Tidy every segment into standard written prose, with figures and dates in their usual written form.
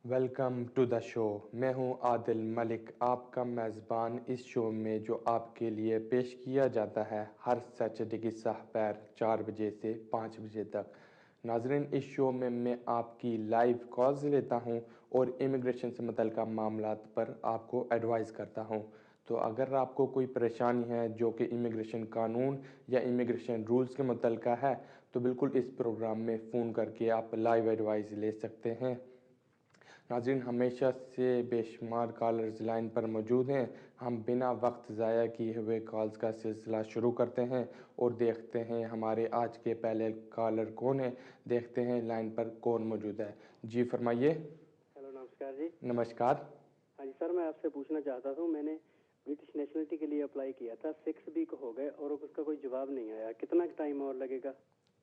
Welcome to the show. मैं हूं आदिल मलिक, आपका मेज़बान इस शो में जो आपके लिए पेश किया जाता है हर सैटरडे की दोपहर 4 बजे से 5 बजे तक। नाजरीन, इस शो में मैं आपकी लाइव कॉल्स लेता हूं और इमिग्रेशन से मुतल्लिक़ मामलात पर आपको एडवाइस करता हूं। तो अगर आपको कोई परेशानी है जो कि इमिग्रेशन कानून या इमिग्रेशन रूल्स के मुतल्लिक़ है, तो बिल्कुल इस प्रोग्राम में फ़ोन करके आप लाइव एडवाइस ले सकते हैं। नाज़रीन, हमेशा से बेशुमार कॉलर्स लाइन पर मौजूद हैं। हम बिना वक्त ज़ाया किए हुए कॉल्स का सिलसिला शुरू करते हैं और देखते हैं हमारे आज के पहले कॉलर कौन है। देखते हैं लाइन पर कौन मौजूद है। जी फरमाइए। हेलो, नमस्कार जी। नमस्कार। हाँ जी सर, मैं आपसे पूछना चाहता था, मैंने ब्रिटिश नेशनलिटी के लिए अप्लाई किया था, 6 वीक हो गए और उसका कोई जवाब नहीं आया। कितना टाइम और लगेगा?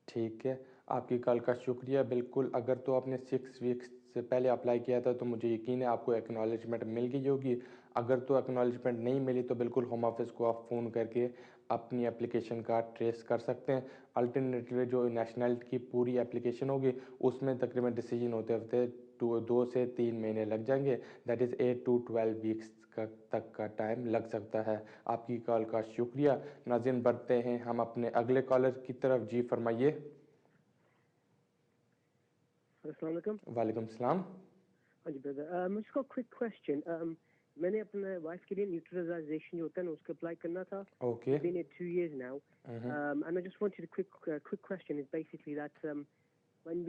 ठीक है, आपकी कॉल का शुक्रिया। बिल्कुल, अगर तो आपने 6 वीक्स से पहले अप्लाई किया था तो मुझे यकीन है आपको एक्नॉलेजमेंट मिल गई होगी। अगर तो एक्नॉलेजमेंट नहीं मिली तो बिल्कुल होम ऑफिस को आप फ़ोन करके अपनी एप्लीकेशन का ट्रेस कर सकते हैं। अल्टरनेटिवली जो नेशनलिटी की पूरी एप्लीकेशन होगी उसमें तकरीबन डिसीजन होते होते 2 से 3 महीने लग जाएंगे। दैट इज़ 8 to 12 वीक्स तक का टाइम लग सकता है। आपकी कॉल का शुक्रिया। नाज़रीन, बढ़ते हैं हम अपने अगले कॉलर की तरफ। जी फरमाइए। अस्सलाम वालेकुम। वालेकुम सलाम। हाँ जी ब्रदर, मुझको क्विक क्वेश्चन। मैंने अपने वाइफ के लिए न्यूट्रलाइजेशन जो होता है ना उसको अप्लाई करना था। Okay. Been it 2 years now, and I just wanted a quick question. Is basically that when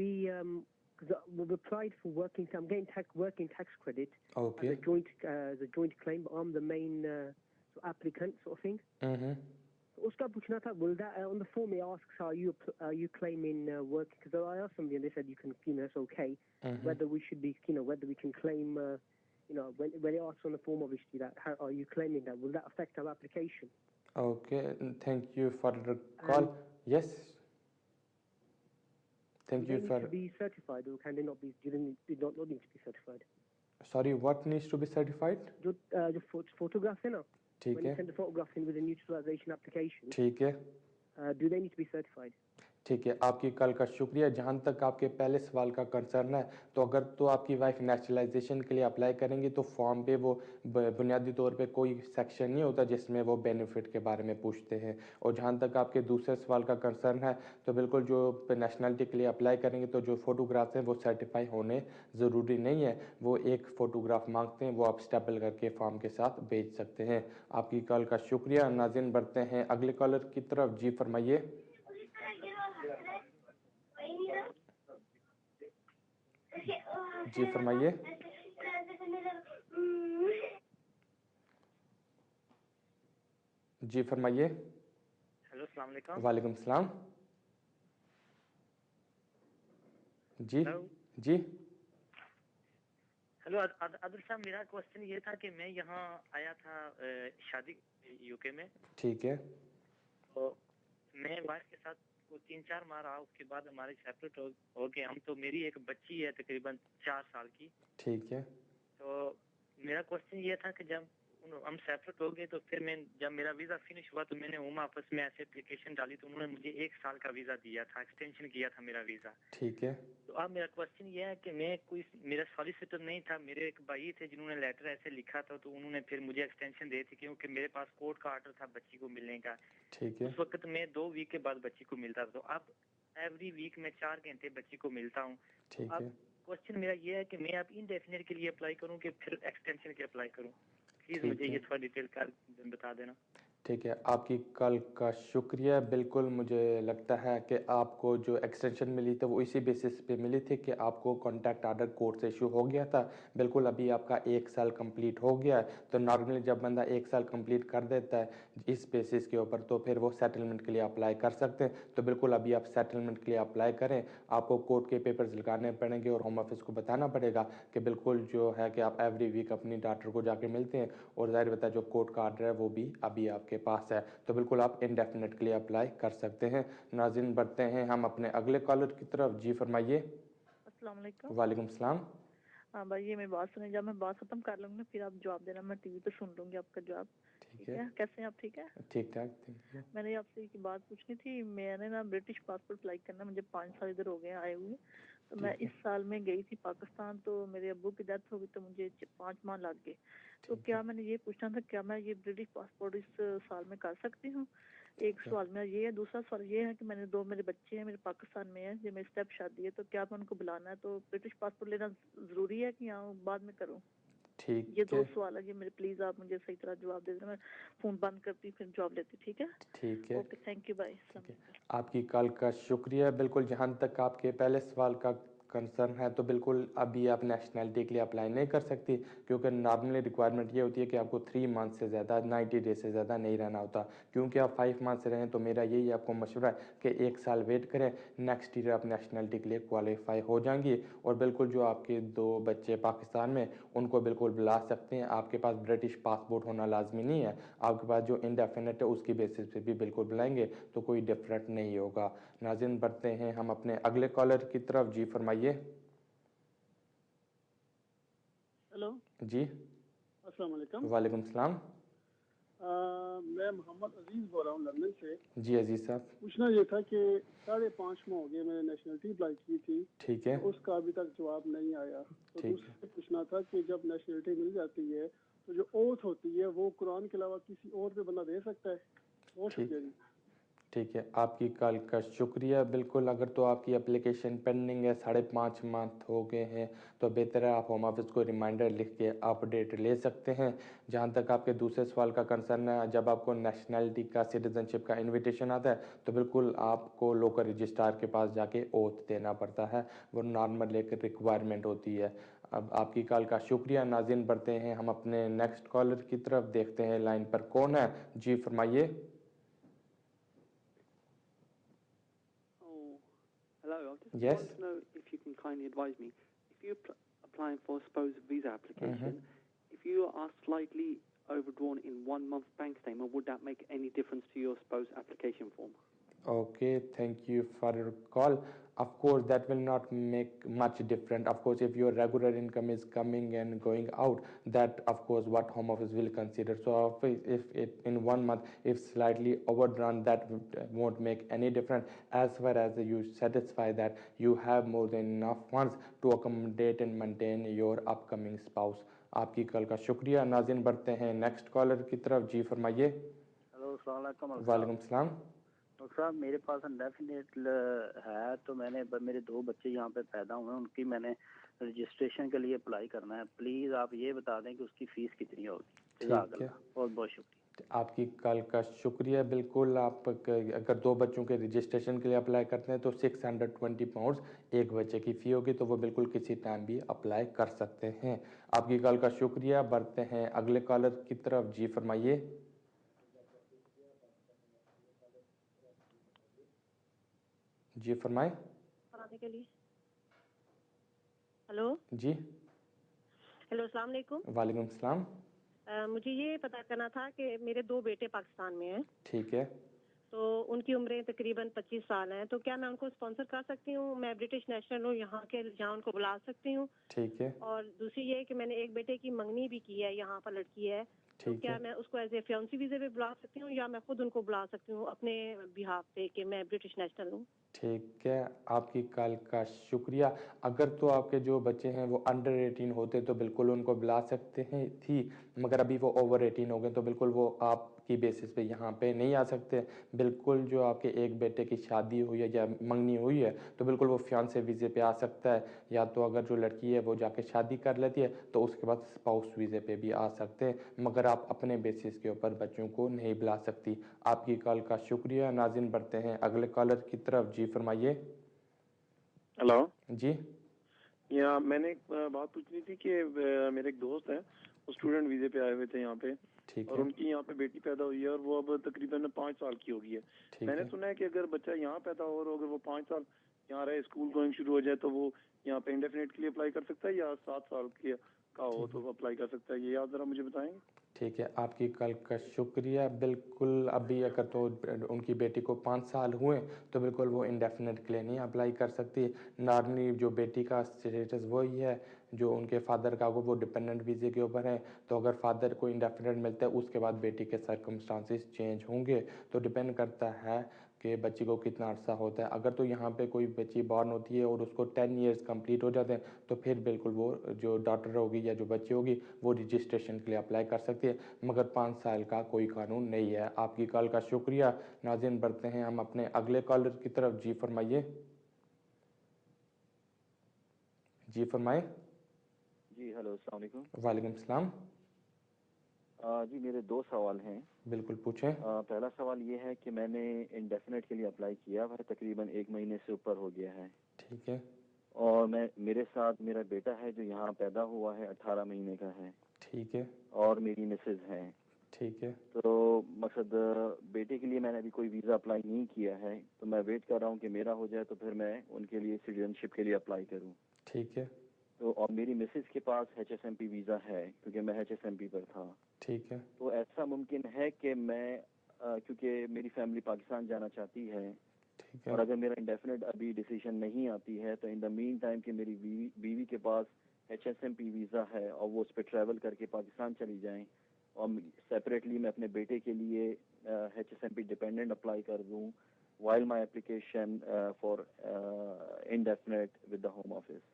because we've applied for working, I'm getting working tax credit okay. as a joint claim, but I'm the main applicant sort of thing. उसका पूछना था, will that on the form it asks are you claiming work, because I asked somebody and they said you can, it's okay. Whether we should be, whether we can claim, when it asks on the form obviously that how are you claiming that, will that affect our application? Okay, thank you for the call. Yes, Do thank they you need for. to be certified or can they not be, do not need to be certified? Sorry, what needs to be certified? जो photographs है ना, ठीक when you है। send the photograph in with a neutralization application, ठीक है। do they need to be certified? ठीक है, आपकी कॉल का शुक्रिया। जहाँ तक आपके पहले सवाल का कंसर्न है, तो अगर तो आपकी वाइफ नेशनलाइजेशन के लिए अप्लाई करेंगी तो फॉर्म पे वो बुनियादी तौर पे कोई सेक्शन नहीं होता जिसमें वो बेनिफिट के बारे में पूछते हैं। और जहाँ तक आपके दूसरे सवाल का कंसर्न है, तो बिल्कुल जो नेशनलिटी के लिए अप्लाई करेंगे तो जो फ़ोटोग्राफ्स हैं वो सर्टिफाई होने ज़रूरी नहीं है। वो एक फ़ोटोग्राफ मांगते हैं, वो आप स्टेपल करके फॉर्म के साथ भेज सकते हैं। आपकी कॉल का शुक्रिया। नाज़रीन, बढ़ते हैं अगले कॉलर की तरफ। जी फरमाइए। जी फरमाइए। जी फरमाइए। हेलो, अस्सलाम वालेकुम। वालेकुम सलाम। जी। हेलो। जी। हेलो आदिल साहब, मेरा क्वेश्चन ये था कि मैं यहाँ आया था शादी यूके में। ठीक है। तो मैं वाइफ के साथ वो 3-4 माह रहा, उसके बाद हमारे सेपरेट हो गए हम। तो मेरी एक बच्ची है तकरीबन 4 साल की। ठीक है। तो मेरा क्वेश्चन ये था कि जब हम सेपरेट हो गए तो फिर जब मेरा वीज़ा फिनिश हुआ तो मैंने होम ऑफिस में ऐसे एप्लीकेशन डाली तो उन्होंने मुझे 1 साल का वीज़ा दिया था, एक्सटेंशन किया था मेरा वीज़ा। ठीक है। तो अब मेरा क्वेश्चन ये है कि मैं कोई मेरा सॉलिसिटर नहीं था, मेरे एक भाई थे जिन्होंने लेटर ऐसे लिखा था, तो उन्होंने फिर मुझे एक्सटेंशन दी थी क्योंकि मेरे पास कोर्ट का ऑर्डर था बच्ची को मिलने का। ठीक है। उस वक्त मैं 2 वीक के बाद बच्ची को मिलता था। तो अब एवरी वीक मैं 4 घंटे बच्ची को मिलता हूँ। तो ठीक अब है। क्वेश्चन मेरा ये है कि मैं अब इंडेफिनिट के लिए अप्लाई करूँ कि फिर एक्सटेंशन के अप्लाई करूँ? प्लीज मुझे ठीक ये है। थोड़ा डिटेल कर बता देना। ठीक है, आपकी कॉल का शुक्रिया। बिल्कुल, मुझे लगता है कि आपको जो एक्सटेंशन मिली थी वो इसी बेसिस पे मिली थी कि आपको कॉन्टैक्ट ऑर्डर कोर्ट से इशू हो गया था। बिल्कुल, अभी आपका 1 साल कंप्लीट हो गया है। तो नॉर्मली जब बंदा 1 साल कंप्लीट कर देता है इस बेसिस के ऊपर, तो फिर वो सेटलमेंट के लिए अप्लाई कर सकते हैं। तो बिल्कुल अभी आप सेटलमेंट के लिए अप्लाई करें। आपको कोर्ट के पेपर्स लगाने पड़ेंगे और होम ऑफिस को बताना पड़ेगा कि बिल्कुल जो है कि आप एवरी वीक अपनी डॉक्टर को जाके मिलते हैं, और ज़ाहिर बता जो कोर्ट का ऑर्डर है वो भी अभी आपके पास है। तो बिल्कुल आप इंडेफिनेट के लिए अप्लाई कर सकते हैं। नाज़रीन, बढ़ते हैं हम अपने अगले कॉलर की तरफ। जी फरमाइए। अस्सलाम वालेकुम। वालेकुम सलाम। हाँ भाई, ये मेरी बात सुने, जब मैं बात खत्म कर लूंगी ना फिर आप जवाब देना, मैं टीवी पे सुन लूंगी आपका जवाब। ठीक ठीक है। है? कैसे हैं आप? ठीक है। ठीक ठाक, थैंक यू। मैंने आपसे एक बात पूछनी थी। मैंने ना ब्रिटिश पासपोर्ट अप्लाई करना, मुझे 5 साल इधर हो गए आए हुए। तो मैं ठीक है। इस साल में गई थी पाकिस्तान, तो मेरे अब्बू की डेथ हो गई, तो मुझे 5 माह लग गए। तो ठीक क्या है। मैंने ये पूछना था, क्या मैं ये ब्रिटिश पासपोर्ट इस साल में कर सकती हूँ? एक ठीक है। सवाल मेरा ये है। दूसरा सवाल ये है कि मैंने 2 मेरे बच्चे हैं, मेरे पाकिस्तान में हैं, जो मेरी स्टेप शादी है, तो क्या मैं उनको बुलाना है तो ब्रिटिश पासपोर्ट लेना जरूरी है कि यहाँ बाद में करूँ? ये ठीक 2 है। सवाल है, ये मेरे प्लीज आप मुझे सही तरह जवाब दे देना। मैं फोन बंद करती फिर जवाब लेती, ठीक है? ठीक है। Okay, thank you, bye. ठीक है। आपकी कॉल का शुक्रिया। बिल्कुल, जहाँ तक आपके पहले सवाल का कंसर्न है, तो बिल्कुल अभी आप नेशनैलिटी के लिए अप्लाई नहीं कर सकती, क्योंकि नॉर्मली रिक्वायरमेंट ये होती है कि आपको 3 मंथ से ज़्यादा 90 डेज से ज़्यादा नहीं रहना होता। क्योंकि आप 5 मंथ से रहें, तो मेरा यही आपको मशवरा है कि 1 साल वेट करें, नेक्स्ट ईयर आप नेशनैलिटी के लिए क्वालिफाई हो जाएंगी। और बिल्कुल जो आपके 2 बच्चे पाकिस्तान में, उनको बिल्कुल बुला सकते हैं। आपके पास ब्रिटिश पासपोर्ट होना लाजमी नहीं है, आपके पास जो इंडेफिनिट है उसकी बेसिस पे भी बिल्कुल बुलाएंगे, तो कोई डिफरेंट नहीं होगा। नाज़रीन, बढ़ते हैं हम अपने अगले कॉलर की तरफ। जी फरमाइए। हेलो, जी। अस्सलाम वालेकुम। वालेकुम सलाम। मैं मोहम्मद अजीज़ बोल रहा हूँ लंदन से। जी अजीज़ साहब। पूछना ये था कि 5.5 माह हो गए मैंने नेशनलिटी अप्लाई की थी, ठीक है। तो उसका अभी तक जवाब नहीं आया। तो ठीक है। दूसरा पूछना था कि जब नेशनलिटी मिल जाती है तो जो ओथ होती है वो कुरान के अलावा किसी और पे बंदा दे सकता है? बहुत शुक्रिया ठीक। जी। ठीक है। आपकी कॉल का शुक्रिया। बिल्कुल, अगर तो आपकी एप्लीकेशन पेंडिंग है, 5.5 मंथ हो गए हैं, तो बेहतर है आप होम ऑफिस को रिमाइंडर लिख के अपडेट ले सकते हैं। जहाँ तक आपके दूसरे सवाल का कंसर्न है, जब आपको नेशनैलिटी का, सिटीजनशिप का इनविटेशन आता है, तो बिल्कुल आपको लोकल रजिस्ट्रार के पास जाके ओथ देना पड़ता है। वो नॉर्मल एक रिक्वायरमेंट होती है। अब आपकी कॉल का शुक्रिया। नाज़रीन, बढ़ते हैं हम अपने नेक्स्ट कॉलर की तरफ। देखते हैं लाइन पर कौन है। जी फरमाइए। Oh, hello. I just Yes. wanted to know if you can kindly advise me. If you're applying for, suppose, a visa application, if you are slightly overdrawn in 1 month bank statement, would that make any difference to your, suppose, application form? Okay, thank you for your call. Of course, that will not make much difference. Of course, if your regular income is coming and going out, that of course what Home Office will consider. So if it in 1 month, if slightly overdrawn, that won't make any difference as far as you satisfy that you have more than enough funds to accommodate and maintain your upcoming spouse. आपकी call का शुक्रिया। नाज़रीन, बढ़ते हैं next collar की तरफ। जी फरमाइए। Hello, अस्सलाम वालेकुम। वालेकुम सलाम। डॉक्टर साहब, मेरे पास इंडेफिनिट है, तो मेरे 2 बच्चे यहाँ पे पैदा हुए हैं, उनकी मैंने रजिस्ट्रेशन के लिए अप्लाई करना है। प्लीज़ आप ये बता दें कि उसकी फ़ीस कितनी होगी? ठीक है। बहुत बहुत शुक्रिया। आपकी कॉल का शुक्रिया। बिल्कुल, आप अगर 2 बच्चों के रजिस्ट्रेशन के लिए अप्लाई करते हैं, तो 620 पाउंड्स एक बच्चे की फ़ी होगी, तो वो बिल्कुल किसी टाइम भी अप्लाई कर सकते हैं। आपकी कॉल का शुक्रिया। बढ़ते हैं अगले कॉलर की तरफ। जी फरमाइए। जी फरमाएं। कराने के लिए। हेलो। जी। हेलो, अस्सलाम वालेकुम। वालेकुम सलाम। मुझे ये पता करना था कि मेरे 2 बेटे पाकिस्तान में हैं, ठीक है। तो उनकी उम्रें तकरीबन 25 साल हैं, तो क्या मैं उनको स्पॉन्सर कर सकती हूँ? मैं ब्रिटिश नेशनल हूँ, यहाँ उनको बुला सकती हूँ। ठीक है। और दूसरी ये कि मैंने एक बेटे की मंगनी भी की है, यहाँ पर लड़की है, तो ठीक क्या है। मैं उसको एज ए फियांसी वीज़े पे बुला सकती हूँ, या मैं खुद उनको बुला सकती हूँ अपने बिहाफ पे कि मैं ब्रिटिश नेशनल हूँ? ठीक है। आपकी कॉल का शुक्रिया। अगर तो आपके जो बच्चे हैं वो अंडर 18 होते, तो बिल्कुल उनको बुला सकते हैं थी, मगर अभी वो ओवर 18 हो गए, तो बिल्कुल वो आपकी बेसिस पे यहाँ पे नहीं आ सकते। बिल्कुल, जो आपके एक बेटे की शादी हुई है या मंगनी हुई है, तो बिल्कुल वो फियांसे वीज़े पे आ सकता है। या तो अगर जो लड़की है वो जाके शादी कर लेती है, तो उसके बाद स्पाउस वीज़े पे भी आ सकते हैं, मगर आप अपने बेसिस के ऊपर बच्चों को नहीं बुला सकती। आपकी कॉल का शुक्रिया। नाज़रीन, बढ़ते हैं अगले कॉलर की तरफ। जी फरमाइए। हेलो जी। या मैंने एक बात पूछनी थी कि मेरे एक दोस्त है, वो स्टूडेंट वीजे पे आए हुए थे यहाँ पे, ठीक और है। उनकी यहाँ पे बेटी पैदा हुई है, और वो अब तकरीबन 5 साल की हो गई है। ठीक मैंने है। सुना है कि अगर बच्चा यहाँ पैदा हो और अगर वो 5 साल यहाँ रहे, स्कूल गोइंग शुरू हो जाए, तो वो यहाँ पे इंडेफिनिट के लिए अप्लाई कर सकता है, या 7 साल का हो तो अप्लाई कर सकता है? ये आप जरा मुझे बताएंगे। ठीक है। आपकी कॉल का शुक्रिया। बिल्कुल, अभी अगर तो उनकी बेटी को 5 साल हुए, तो बिल्कुल वो इंडेफिनिट के लिए नहीं अप्लाई कर सकती। नॉर्मली जो बेटी का स्टेटस वही है जो उनके फादर का, वो डिपेंडेंट वीज़े के ऊपर है। तो अगर फादर को इंडेफिनिट मिलता है, उसके बाद बेटी के सर्कमस्टांसिस चेंज होंगे, तो डिपेंड करता है। कि बच्ची को कितना अरसा होता है। अगर तो यहाँ पे कोई बच्ची बॉर्न होती है और उसको 10 इयर्स कंप्लीट हो जाते हैं तो फिर बिल्कुल वो जो डॉटर होगी या जो बच्ची होगी वो रजिस्ट्रेशन के लिए अप्लाई कर सकती है, मगर 5 साल का कोई कानून नहीं है। आपकी कॉल का शुक्रिया। नाज़रीन, बढ़ते हैं हम अपने अगले कॉलर की तरफ। जी फरमाइए। जी फरमाए। जी हेलो, अस्सलाम वालेकुम। वालेकुम सलाम। जी मेरे दो सवाल हैं। बिल्कुल पूछें। पहला सवाल ये है कि मैंने इंडेफिनेट के लिए अप्लाई किया, वह तकरीबन 1 महीने से ऊपर हो गया है। ठीक है। और मेरे साथ मेरा बेटा है जो यहाँ पैदा हुआ है, 18 महीने का है। ठीक है। और मेरी मिसेज है। ठीक है। तो मकसद बेटे के लिए मैंने अभी कोई वीज़ा अप्लाई नहीं किया है, तो मैं वेट कर रहा हूँ कि मेरा हो जाए तो फिर मैं उनके लिए सिटीजनशिप के लिए अप्लाई करूँ। ठीक है। तो और मेरी मिसेज के पास HSMP वीज़ा है क्योंकि मैं HSMP पर था। ठीक है। तो ऐसा मुमकिन है कि मैं क्योंकि मेरी फैमिली पाकिस्तान जाना चाहती है, ठीक है। और अगर मेरा इंडेफिनेट अभी डिसीजन नहीं आती है तो इन द मीन टाइम कि मेरी बीवी के पास HSMP वीज़ा है और वो उस पर ट्रैवल करके पाकिस्तान चली जाएं, और सेपरेटली मैं अपने बेटे के लिए HSMP डिपेंडेंट अप्लाई कर दूं while my application for indefinite with the Home Office।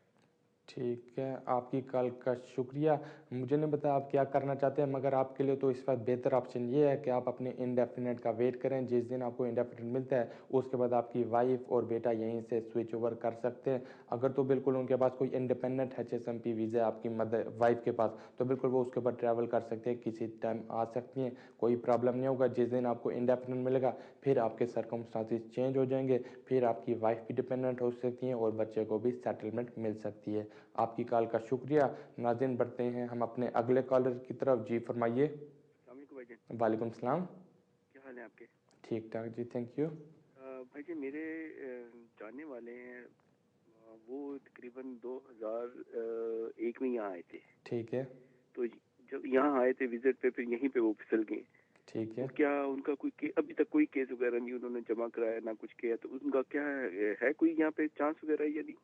ठीक है, आपकी कॉल का शुक्रिया। मुझे नहीं पता आप क्या करना चाहते हैं, मगर आपके लिए तो इस वक्त बेहतर ऑप्शन ये है कि आप अपने इंडेफिनेट का वेट करें। जिस दिन आपको इंडेफिनेट मिलता है उसके बाद आपकी वाइफ और बेटा यहीं से स्विच ओवर कर सकते हैं। अगर तो बिल्कुल उनके पास कोई इंडिपेंडेंट HSMP वीज़ा है आपकी मदर वाइफ के पास, तो बिल्कुल वो उसके ऊपर ट्रैवल कर सकते हैं, किसी टाइम आ सकती हैं, कोई प्रॉब्लम नहीं होगा। जिस दिन आपको इंडेफिनेट मिलेगा फिर आपके सर्कमस्टांसेस चेंज हो जाएंगे, फिर आपकी वाइफ भी डिपेंडेंट हो सकती हैं और बच्चे को भी सेटलमेंट मिल सकती है। आपकी कॉल का शुक्रिया। नाज़रीन, बढ़ते हैं हम अपने अगले कॉलर की तरफ। जी फरमाइए। वालेकुम सलाम। क्या हाल है आपके? ठीक ठाक जी, थैंक यू। भाई जी, मेरे जानने वाले हैं, वो तकरीबन 2001 में यहाँ आए थे। ठीक है। तो जब यहाँ आए थे विजिट पे, फिर यहीं पे वो फिसल गए। ठीक है। तो क्या उनका कोई अभी तक कोई केस वगैरह नहीं उन्होंने जमा कराया, ना कुछ किया, तो उनका क्या है कोई यहाँ पे चांस वगैरह या नहीं?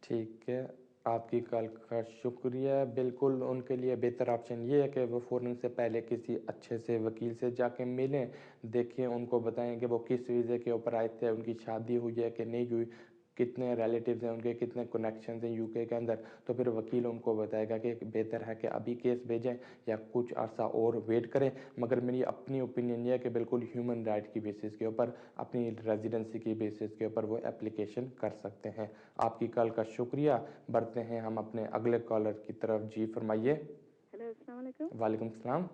ठीक है, आपकी कॉल का शुक्रिया। बिल्कुल उनके लिए बेहतर ऑप्शन ये है कि वो फ़ौरन से पहले किसी अच्छे से वकील से जाके मिलें, देखें, उनको बताएं कि वो किस वीज़े के ऊपर आए थे, उनकी शादी हुई है कि नहीं हुई, कितने रिलेटिव्स हैं उनके, कितने कनेक्शंस हैं यूके के अंदर। तो फिर वकील उनको बताएगा कि बेहतर है कि अभी केस भेजें या कुछ अर्सा और वेट करें। मगर मेरी अपनी ओपिनियन ये है कि बिल्कुल ह्यूमन राइट की बेसिस के ऊपर, अपनी रेजिडेंसी की बेसिस के ऊपर वो एप्लीकेशन कर सकते हैं। आपकी कॉल का शुक्रिया। बढ़ते हैं हम अपने अगले कॉलर की तरफ। जी फरमाइए। Hello, Assalamualaikum. वालेकुम सलाम।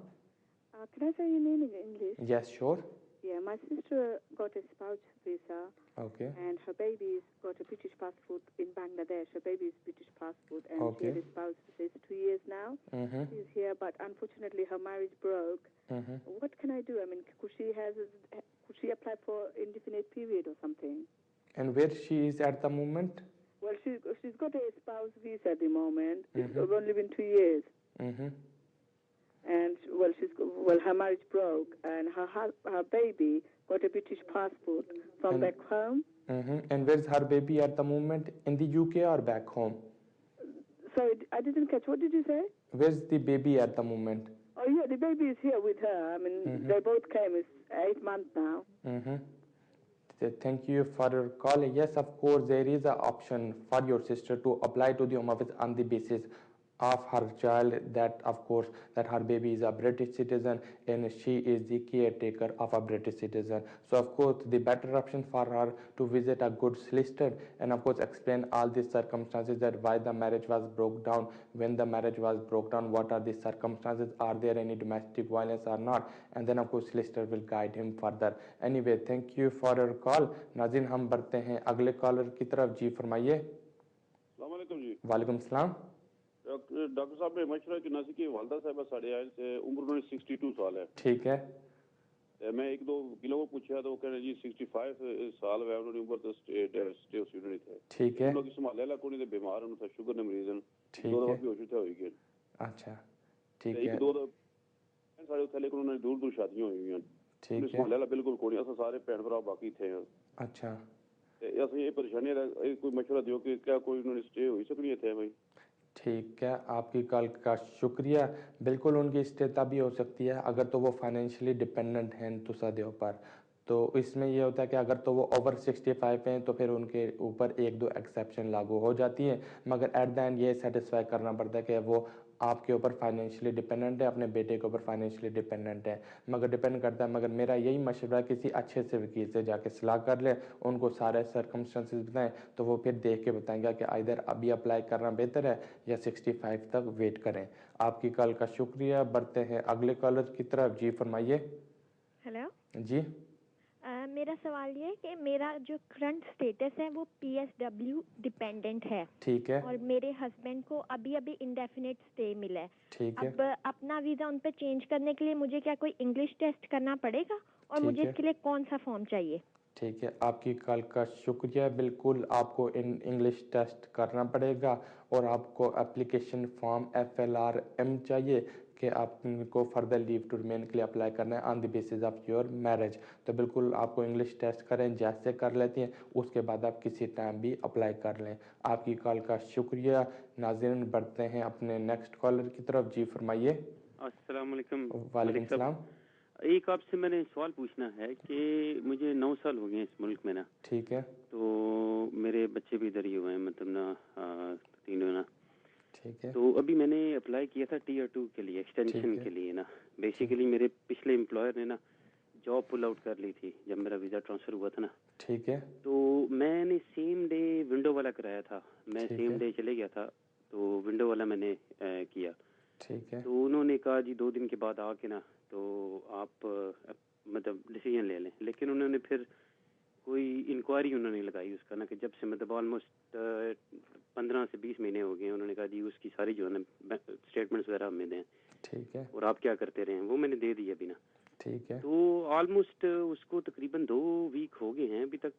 Can I say your name in English? Yes, sure. Yeah, my sister got a spouse visa. Okay. And her baby's got a British passport in Bangladesh. Her baby's British passport, and Okay. she had a spouse visa 2 years now. Mm-hmm. She's here, but unfortunately her marriage broke. Mm-hmm. What can I do? I mean, could she apply for indefinite period or something? And where she is at the moment? Well, she's got a spouse visa at the moment. Mm-hmm. It's only been 2 years. Mm-hmm. And her marriage broke, and her baby got a British passport from back home. Mm-hmm. And where's her baby at the moment? In the UK or back home? Sorry, I didn't catch. What did you say? Where's the baby at the moment? Oh yeah, the baby is here with her. I mean, Mm-hmm. they both came. It's 8 months now. Mm-hmm. Thank you for your call. Yes, of course, there is an option for your sister to apply to the Home Office on the basis of her child, that of course that her baby is a British citizen and she is the caretaker of a British citizen. So of course the better option for her to visit a good solicitor and of course explain all the circumstances, that why the marriage was broke down, when the marriage was broke down, what are the circumstances, are there any domestic violence or not, and then of course solicitor will guide him further. Anyway, thank you for your call. नाज़रीन, हम बढ़ते हैं अगले collar की तरफ। जी फरमाइए। अस्सलाम वालेकुम जी। वालेकुम सलाम। डॉक्टर साहब ने मशवरा की नासी की वालदा साहब साढ़े आयल से उम्र उन्होंने 62 साल है। ठीक है। मैं एक दो किलो को पूछा तो वो कह रहे जी 65 साल है उन्होंने उम्र तो स्टे यूनिट थे। ठीक है। उन्होंने संभाले ला कोनी दे बीमार उन्होंने था शुगर ने मरीज हैं। ठीक दो है। दफा होश थे होई गए। अच्छा, ठीक एक है। दो साढ़े उथे लेकिन उन्होंने दूर दूर शादियां हुई हैं। ठीक है। संभाले ला बिल्कुल कोनी, असा सारे भैन भरा बाकी थे। अच्छा, ऐसे ये परेशानी है, कोई मशवरा दियो कि क्या कोई उन्होंने स्टे हो सकनी है थे भाई? ठीक है, आपकी कॉल का शुक्रिया। बिल्कुल उनकी स्टेता भी हो सकती है अगर तो वो फाइनेंशियली डिपेंडेंट हैं तुसा दे ऊपर। तो इसमें ये होता है कि अगर तो वो ओवर 65 हैं तो फिर उनके ऊपर 1-2 एक्सेप्शन लागू हो जाती हैं, मगर एट द एंड ये सेटिस्फाई करना पड़ता है कि वो आपके ऊपर फाइनेंशियली डिपेंडेंट है, अपने बेटे के ऊपर फाइनेंशियली डिपेंडेंट है, मगर डिपेंड करता है। मगर मेरा यही मशवरा है किसी अच्छे से वकील से जाके सलाह कर लें, उनको सारे सर्कमस्टेंसेस बताएं, तो वो फिर देख के बताएंगे कि आइदर अभी अप्लाई करना बेहतर है या 65 तक वेट करें। आपकी कॉल का शुक्रिया। बढ़ते हैं अगले कॉलर की तरफ। जी फरमाइए। हेलो जी। मेरा सवाल ये है कि मेरा जो करंट स्टेटस है वो PSW डिपेंडेंट है। ठीक है। और मेरे हस्बैंड को अभी अभी इंडेफिनिट स्टे मिला है। ठीक है। अब अपना वीज़ा उन पे चेंज करने के लिए मुझे क्या कोई इंग्लिश टेस्ट करना पड़ेगा, और ठीक मुझे है। इसके लिए कौन सा फॉर्म चाहिए? ठीक है, आपकी कॉल का शुक्रिया। बिल्कुल आपको इंग्लिश टेस्ट करना पड़ेगा और आपको एप्लीकेशन फॉर्म FLRM चाहिए कि आपको फर्दर लीव टू रिमेन के लिए अप्लाई करना है on the basis of your marriage. तो बिल्कुल आपको इंग्लिश टेस्ट करें, जैसे कर लेती हैं उसके बाद आप किसी टाइम भी अप्लाई कर लें। आपकी कॉल का शुक्रिया। नाज़रीन बढ़ते हैं अपने नेक्स्ट कॉलर की तरफ। जी फरमाइए। अस्सलाम वालेकुम। वालेकुम सलाम। एक आपसे मैंने सवाल पूछना है कि मुझे 9 साल हो गए हैं इस मुल्क में ना। ठीक है। तो मेरे बच्चे भी इधर ही हुए हैं, मतलब ना तीनों ना। ठीक है। तो अभी मैंने अप्लाई किया था Tier 2 के लिए, एक्सटेंशन के लिए ना। बेसिकली मेरे पिछले एम्प्लॉयर ने ना जॉब पुल आउट कर ली थी जब मेरा वीज़ा ट्रांसफ़र हुआ था ना। ठीक है। तो मैंने सेम डे विंडो वाला कराया था, मैं सेम डे चले गया था, तो विंडो वाला मैंने किया। ठीक है। तो उन्होंने कहा जी 2 दिन के बाद आके ना तो आप मतलब डिसीजन ले लें, लेकिन उन्होंने फिर कोई इंक्वायरी उन्होंने लगाई उसका ना, कि जब से मतलब ऑलमोस्ट 15 से 20 महीने हो गए। उन्होंने कहा जी उसकी सारी जो है ना स्टेटमेंट्स वगैरह हमें दें। ठीक है। और आप क्या करते रहे हैं, वो मैंने दे दी अभी ना। ठीक है। तो ऑलमोस्ट उसको तकरीबन 2 वीक हो गए हैं, अभी तक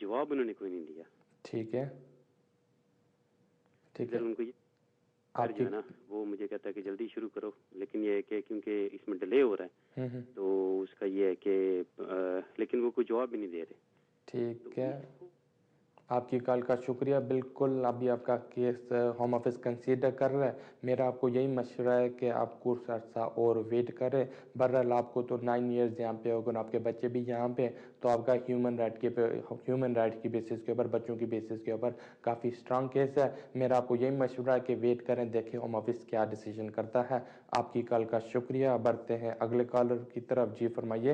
जवाब उन्होंने कोई नहीं दिया। ठीक है। ठीक है। उनको ये कर जो है ना वो मुझे कहता है कि जल्दी शुरू करो, लेकिन ये है कि क्योंकि इसमें डिले हो रहा है तो उसका ये है कि लेकिन वो कोई जवाब भी नहीं दे रहे। ठीक है, आपकी कॉल का शुक्रिया। बिल्कुल अभी आपका केस होम ऑफिस कंसीडर कर रहा है। मेरा आपको यही मशवरा है कि आप कुछ अर्सा और वेट करें। बहरहाल आपको तो 9 इयर्स यहाँ पे होगा, आपके बच्चे भी यहाँ पे, तो आपका ह्यूमन राइट की बेसिस के ऊपर, बच्चों की बेसिस के ऊपर काफ़ी स्ट्रांग केस है। मेरा आपको यही मशवरा है कि वेट करें, देखें होम ऑफिस क्या डिसीजन करता है। आपकी कॉल का शुक्रिया। बढ़ते हैं अगले कॉलर की तरफ। जी फरमाइए।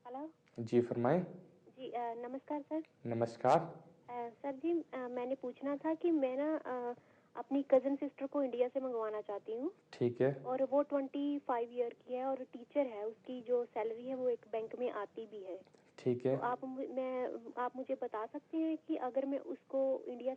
हेलो। जी फरमाएं। जी नमस्कार सर। नमस्कार। सर जी मैंने पूछना था कि मैं ना अपनी कज़न सिस्टर को इंडिया से मंगवाना चाहती हूँ। ठीक है। और वो 25 ईयर की है और टीचर है, उसकी जो सैलरी है वो एक बैंक में आती भी है। ठीक है। तो आप मुझे बता सकते हैं कि अगर मैं उसको इंडिया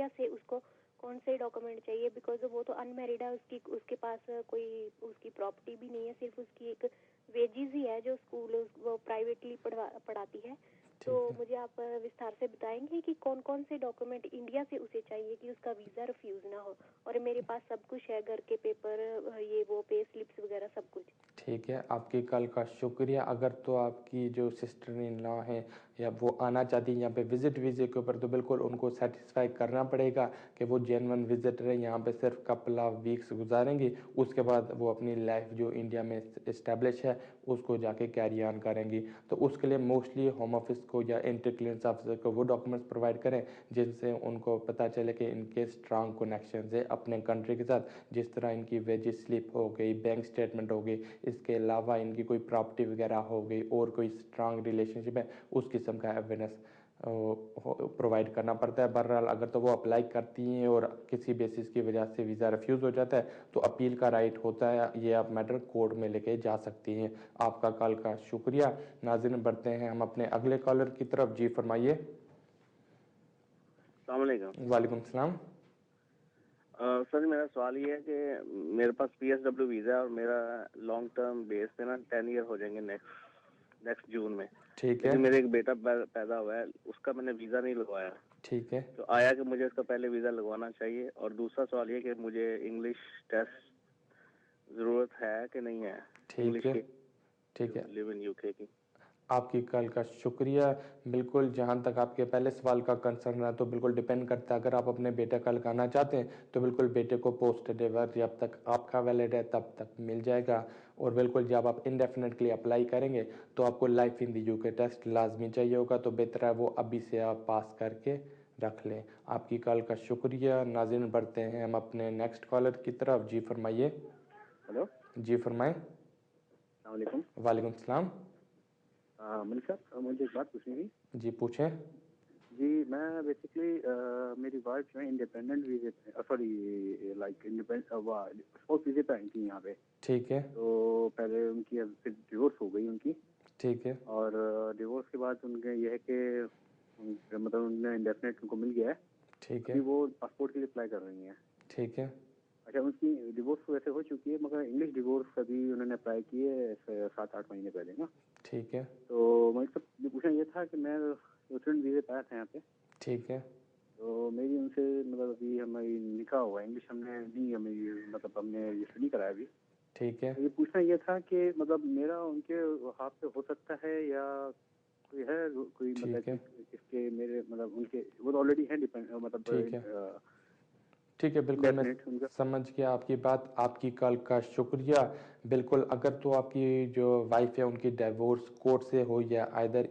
से उसको कौन से डॉक्यूमेंट चाहिए, बिकॉज वो तो अनमैरिड है, उसके पास कोई उसकी प्रॉपर्टी भी नहीं है, सिर्फ उसकी एक वेजेस ही है जो स्कूल वो प्राइवेटली पढ़ाती है। तो मुझे आप विस्तार से बताएंगे कि कौन कौन से डॉक्यूमेंट इंडिया से उसे चाहिए कि उसका वीज़ा रिफ्यूज़ ना हो। और मेरे पास सब कुछ है, घर के पेपर, ये वो पे स्लिप्स वगैरह सब कुछ। ठीक है, आपकी कॉल का शुक्रिया। अगर तो आपकी जो सिस्टर इन लॉ हैं या वो आना चाहती हैं यहाँ पे विज़िट वीज़े के ऊपर, तो बिल्कुल उनको सेटिस्फाई करना पड़ेगा कि वो जेन्युइन विजिटर है, यहाँ पे सिर्फ कपल ऑफ वीक्स गुजारेंगी, उसके बाद वो अपनी लाइफ जो इंडिया में इस्टेब्लिश है उसको जाके कैरी ऑन करेंगी। तो उसके लिए मोस्टली होम ऑफिस को या इंटर क्लियरेंस ऑफिसर को वो डॉक्यूमेंट्स प्रोवाइड करें जिनसे उनको पता चले कि इनके स्ट्रांग कनेक्शन है अपने कंट्री के साथ, जिस तरह इनकी वेजेस स्लिप हो गई, बैंक स्टेटमेंट हो गई, इसके अलावा इनकी कोई प्रॉपर्टी वगैरह हो गई और कोई स्ट्रांग रिलेशनशिप है, उस किस्म का एविडेंस प्रोवाइड करना पड़ता है। बहरहाल अगर तो वो अप्लाई करती हैं और किसी बेसिस की वजह से वीज़ा रिफ्यूज़ हो जाता है तो अपील का राइट होता है, ये आप मैटर कोर्ट में लेके जा सकती हैं। आपका कॉल का शुक्रिया। नाज़रीन बढ़ते हैं हम अपने अगले कॉलर की तरफ। जी फरमाइए। वालेकुम सलाम। सर मेरा सवाल ये है कि मेरे पास PSW वीज़ा है और मेरा लॉन्ग टर्म बेस पे ना 10 ईयर हो जाएंगे नेक्स्ट जून में। ठीक है। लेकिन मेरे एक बेटा पैदा हुआ है, उसका मैंने वीज़ा नहीं लगवाया। ठीक है। तो आया कि मुझे उसका पहले वीज़ा लगवाना चाहिए। और दूसरा सवाल ये कि मुझे इंग्लिश टेस्ट ज़रूरत है कि नहीं है। ठीक है। ठीक है। लिव इन UK की। आपकी कॉल का शुक्रिया। बिल्कुल, जहाँ तक आपके पहले सवाल का कंसर्न है, तो बिल्कुल डिपेंड करता है। अगर आप अपने बेटे का लगाना चाहते हैं तो बिल्कुल बेटे को पोस्ट डिलीवर जब तक आपका वैलिड है तब तक मिल जाएगा। और बिल्कुल जब आप इंडेफिनेट के लिए अप्लाई करेंगे तो आपको life in the UK test लाजमी चाहिए होगा, तो बेहतर है वो अभी से आप पास करके रख लें। आपकी कॉल का शुक्रिया। नाज़रीन, बढ़ते हैं हम अपने नेक्स्ट कॉलर की तरफ। जी फरमाइए। हेलो जी फरमाएं। अस्सलाम वालेकुम। वालेकुम सलाम। मलिक साहब, मुझे एक बात पूछनी थी। जी पूछें। जी, मैं बेसिकली मेरी वाइफ जो है इंडिपेंडेंट वीजे पे, सॉरी लाइक इंडिपेंडेंट स्पोर्ट्स वीजे पे आई थी यहाँ पे। ठीक है। तो पहले उनकी फिर डिवोर्स हो गई उनकी। ठीक है। और डिवोर्स के बाद उनके यह है कि मतलब उन्हें इंडेफिनेट उनको मिल गया है। ठीक है। अभी वो पासपोर्ट के लिए अप्लाई कर रही हैं। ठीक है। अच्छा, उनकी डिवोर्स वैसे हो चुकी है, मगर इंग्लिश डिवोर्स अभी उन्होंने अप्लाई की है 7-8 महीने पहले ना। ठीक है। तो मैं सब पूछना ये था कि मैं स्टूडेंट वीजे पे आया था यहाँ पे। ठीक है। तो मेरी उनसे मतलब अभी हमारी निकाह हुआ है, इंग्लिश हमने नहीं, हमें मतलब हमने रजिस्टर नहीं कराया अभी। ठीक है। तो ये पूछना ये था कि मतलब मेरा उनके हाथ पे हो सकता है या कोई है कोई मतलब इसके मेरे मतलब उनके वो ऑलरेडी है डिपेंड मतलब ठीक है। ठीक है, बिल्कुल मैं समझ गया आपकी बात। आपकी कॉल का शुक्रिया। बिल्कुल, अगर तो आपकी जो वाइफ है उनकी डिवोर्स कोर्ट से हो या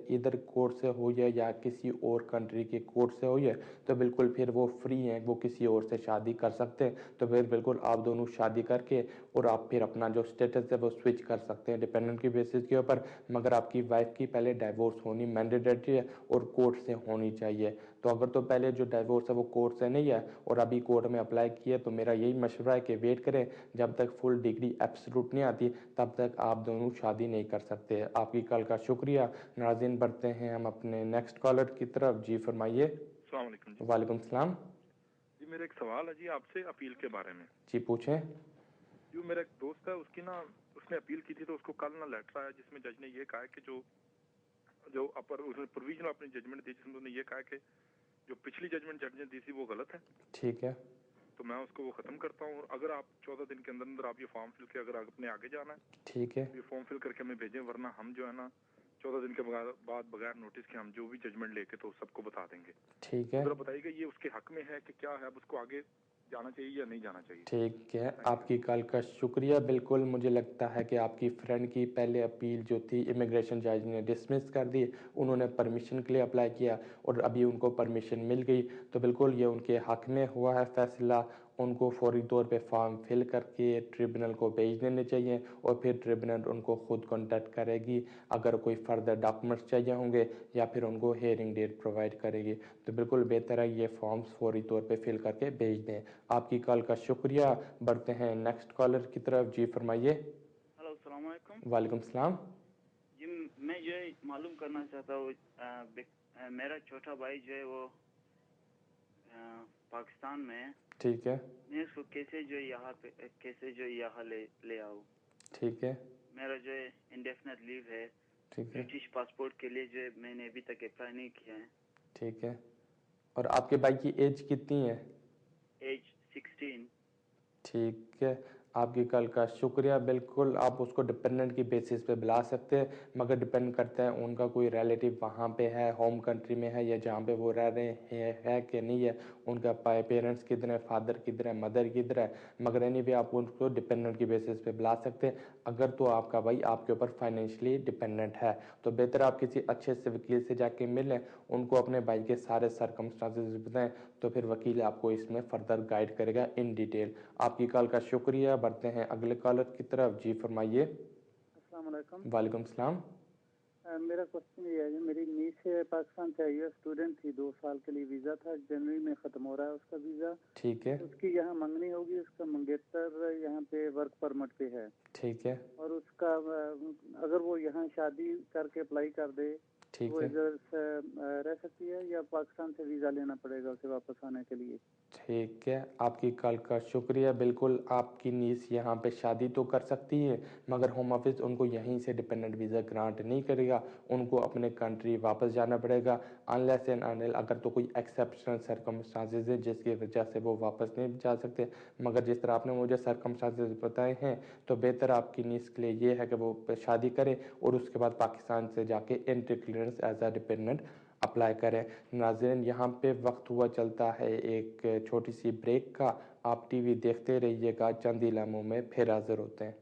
इधर कोर्ट से हो या किसी और कंट्री के कोर्ट से हो, तो बिल्कुल फिर वो फ्री हैं, वो किसी और से शादी कर सकते हैं। तो फिर बिल्कुल आप दोनों शादी करके और आप फिर अपना जो स्टेटस है वो स्विच कर सकते हैं डिपेंडेंट की बेसिस के ऊपर। मगर आपकी वाइफ की पहले डिवोर्स होनी मैंडेटरी है और कोर्ट से होनी चाहिए। तो अगर तो पहले जो डिवोर्स है वो कोर्ट से नहीं है और अभी कोर्ट में अप्लाई किया, तो मेरा यही मशवरा है कि वेट करें। जब तक फुल डिग्री एब्सोल्यूट नहीं आती तब तक आप दोनों शादी नहीं कर सकते। आपकी कॉल का शुक्रिया। नाज़रीन, बढ़ते हैं हम अपने नेक्स्ट कॉलर की तरफ। जी फरमाइए। अस्सलाम वालेकुम। वालेकुम सलाम। जी, मेरा एक सवाल है जी आपसे अपील के बारे में। जी पूछें। जो मेरा एक दोस्त है उसकी ना उसने अपील की थी, तो उसको कल ना लेटर आया जिसमें जज ने ये कहा कि जो अपर उसने प्रोविजनल अपनी जजमेंट दी, जिसमें उन्होंने ये कहा कि जो पिछली जजमेंट जज ने दी थी वो गलत है। ठीक है। तो मैं उसको वो खत्म करता हूँ, और अगर आप 14 दिन के अंदर अंदर आप ये फॉर्म फिल के अगर आपने आगे जाना है, ठीक है, ये फॉर्म फिल करके हमें भेजें, वरना हम जो है ना 14 दिन के बाद बगैर नोटिस के हम जो भी जजमेंट लेके तो सबको बता देंगे। ठीक है। तो बताइएगा ये उसके हक में है कि क्या है, अब उसको आगे जाना चाहिए या नहीं जाना चाहिए। ठीक है, आपकी कॉल का शुक्रिया। बिल्कुल, मुझे लगता है कि आपकी फ्रेंड की पहले अपील जो थी इमिग्रेशन जज ने डिसमिस कर दी। उन्होंने परमिशन के लिए अप्लाई किया और अभी उनको परमिशन मिल गई, तो बिल्कुल ये उनके हक में हुआ है फैसला। उनको फौरी तौर पे फॉर्म फिल करके ट्रिब्यूनल को भेज देने चाहिए और फिर ट्रिब्यूनल उनको खुद कॉन्टैक्ट करेगी अगर कोई फर्दर डॉक्यूमेंट्स चाहिए होंगे, या फिर उनको हियरिंग डेट प्रोवाइड करेगी। तो बिल्कुल बेहतर है ये फॉर्म्स फौरी तौर पे फिल करके भेज दें। आपकी कॉल का शुक्रिया। बढ़ते हैं नेक्स्ट कॉलर की तरफ। जी फरमाइए। हेलो, अस्सलाम वालेकुम। वालेकुम सलाम। जी, मैं जो है मालूम करना चाहता हूँ, मेरा छोटा भाई जो है वो पाकिस्तान में है। ठीक है। मैं उसको कैसे जो यहाँ ले आऊँ। ठीक है। मेरा जो है इंडेफिनिट लीव है। ठीक है। ब्रिटिश पासपोर्ट के लिए जो है मैंने अभी तक अप्लाई नहीं किया है। ठीक है। और आपके भाई की एज कितनी है? एज 16। ठीक है, आपकी कॉल का शुक्रिया। बिल्कुल आप उसको डिपेंडेंट की बेसिस पे बुला सकते हैं, मगर डिपेंड करता है उनका कोई रिलेटिव वहाँ पे है, होम कंट्री में है, या जहाँ पे वो रह रहे हैं है कि नहीं है, उनका पेरेंट्स किधर है, फादर किधर है, मदर किधर है। मगर एनीवे आप उनको डिपेंडेंट की बेसिस पे बुला सकते हैं। अगर तो आपका भाई आपके ऊपर फाइनेंशियली डिपेंडेंट है तो बेहतर आप किसी अच्छे से वकील से जाके मिलें, उनको अपने भाई के सारे सर्कमस्टांसेस बताएं, तो फिर वकील आपको इसमें फर्दर गाइड करेगा इन डिटेल। आपकी कॉल का शुक्रिया। बढ़ते हैं अगले कॉलर की तरफ। जी फरमाइए। अस्सलाम वालेकुम। वालेकुम सलाम। मेरा क्वेश्चन ये है कि मेरी नीस से पाकिस्तान से आई है, स्टूडेंट थी, 2 साल के लिए वीज़ा था, जनवरी में ख़त्म हो रहा है उसका वीज़ा। ठीक है। उसकी यहाँ मंगनी होगी, उसका मंगेतर यहाँ पे वर्क परमिट पे है। ठीक है। और उसका अगर वो यहाँ शादी करके अप्लाई कर दे ठीक वो है। इधर से रह सकती है या पाकिस्तान से वीज़ा लेना पड़ेगा उसे वापस आने के लिए? ठीक है, आपकी कॉल का शुक्रिया। बिल्कुल आपकी नीस यहाँ पे शादी तो कर सकती है, मगर होम ऑफिस उनको यहीं से डिपेंडेंट वीज़ा ग्रांट नहीं करेगा, उनको अपने कंट्री वापस जाना पड़ेगा। अनलेस एंड अनटिल अगर तो कोई एक्सेप्शनल सर्कमस्टांसेस है जिसकी वजह से वो वापस नहीं जा सकते, मगर जिस तरह आपने मुझे सर्कमस्टांसेस बताए हैं तो बेहतर आपकी नीस के लिए ये है कि वो शादी करे और उसके बाद पाकिस्तान से जाके entry clearance as a dependent apply करें। नाज़रीन, यहाँ पे वक्त हुआ चलता है एक छोटी सी ब्रेक का। आप टीवी देखते रहिएगा, चंद ही लम्हों में फिर हाजिर होते हैं।